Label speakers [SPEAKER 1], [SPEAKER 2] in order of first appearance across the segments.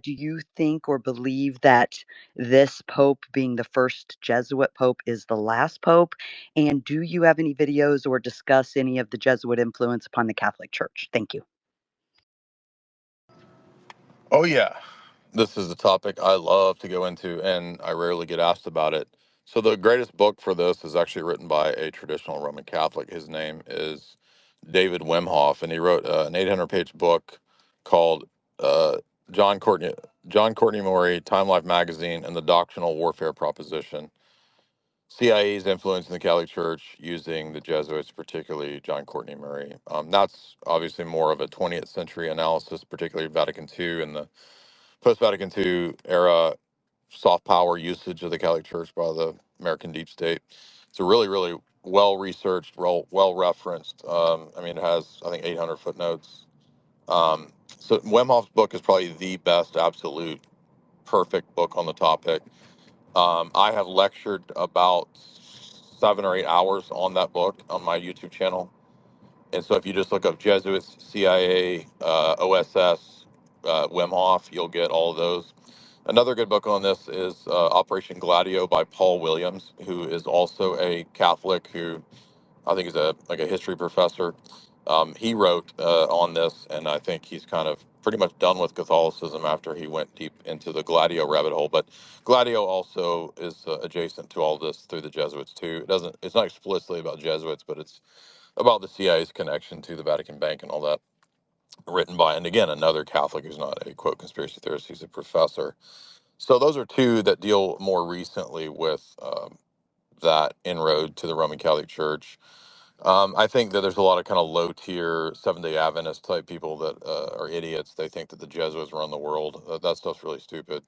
[SPEAKER 1] Do you think or believe that this pope being the first Jesuit pope is the last pope? And do you have any videos or discuss any of the Jesuit influence upon the Catholic Church? Thank you.
[SPEAKER 2] Oh, yeah. This is a topic I love to go into, and I rarely get asked about it. So, the greatest book for this is actually written by a traditional Roman Catholic. His name is David Wimhoff, and he wrote an 800-page book called uh, John Courtney John Courtney Maury, Time Life Magazine, and the Doctrinal Warfare Proposition. CIA's influence in the Catholic Church using the Jesuits, particularly John Courtney Murray. That's obviously more of a 20th century analysis, particularly Vatican II and the post Vatican II era soft power usage of the Catholic Church by the American deep state. It's a really, really well researched, well referenced. I mean, it has, I think, 800 footnotes. So Wemhoff's book is probably the best, absolute, perfect book on the topic. I have lectured about 7 or 8 hours on that book on my YouTube channel. And so if you just look up Jesuits, CIA, OSS, Wim Hof, you'll get all of those. Another good book on this is Operation Gladio by Paul Williams, who is also a Catholic who I think is a history professor. He wrote on this, and I think he's kind of pretty much done with Catholicism after he went deep into the Gladio rabbit hole. But Gladio also is adjacent to all this through the Jesuits too. It's not explicitly about Jesuits, but it's about the CIA's connection to the Vatican Bank and all that. Written by, and again, another Catholic who's not a quote conspiracy theorist; he's a professor. So those are two that deal more recently with that inroad to the Roman Catholic Church. I think that there's a lot of kind of low tier Seventh Day Adventist type people that are idiots. They think that the Jesuits run the world. That stuff's really stupid.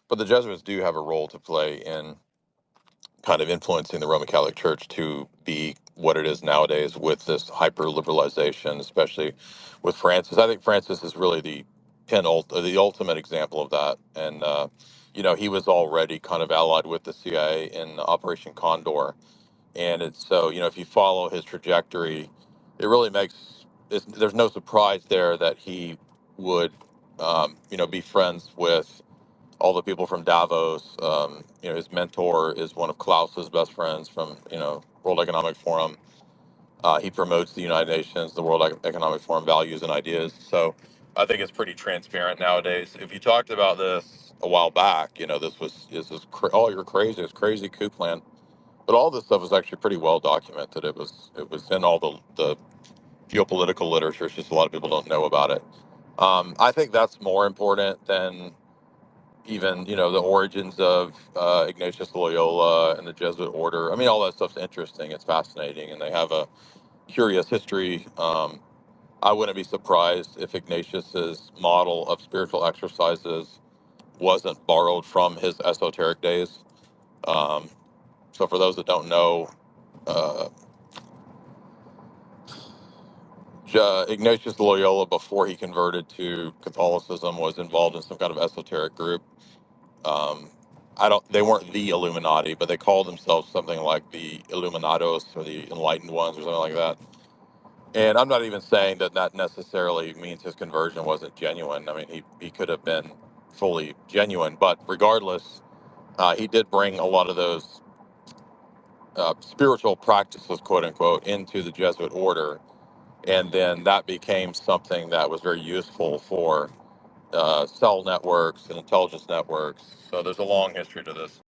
[SPEAKER 2] But the Jesuits do have a role to play in kind of influencing the Roman Catholic Church to be what it is nowadays with this hyper liberalization, especially with Francis. I think Francis is really the ultimate example of that. And, he was already kind of allied with the CIA in Operation Condor. And it's so, if you follow his trajectory, it really there's no surprise there that he would, be friends with all the people from Davos. His mentor is one of Klaus's best friends from, World Economic Forum. He promotes the United Nations, the World Economic Forum values and ideas. So I think it's pretty transparent nowadays. If you talked about this a while back, oh, you're crazy. It's crazy coup plan. But all this stuff is actually pretty well documented. It was in all the geopolitical literature. It's just a lot of people don't know about it. I think that's more important than even the origins of Ignatius Loyola and the Jesuit order. I mean, all that stuff's interesting. It's fascinating, and they have a curious history. I wouldn't be surprised if Ignatius's model of spiritual exercises wasn't borrowed from his esoteric days. Um, so, for those that don't know, uh, Ignatius Loyola, before he converted to Catholicism, was involved in some kind of esoteric group. Um, they weren't the Illuminati, but they called themselves something like the Illuminados or the Enlightened Ones or something like that. And I'm not even saying that that necessarily means his conversion wasn't genuine. I mean, he could have been fully genuine, but regardless, he did bring a lot of those spiritual practices, quote unquote, into the Jesuit order. And then that became something that was very useful for cell networks and intelligence networks. So there's a long history to this.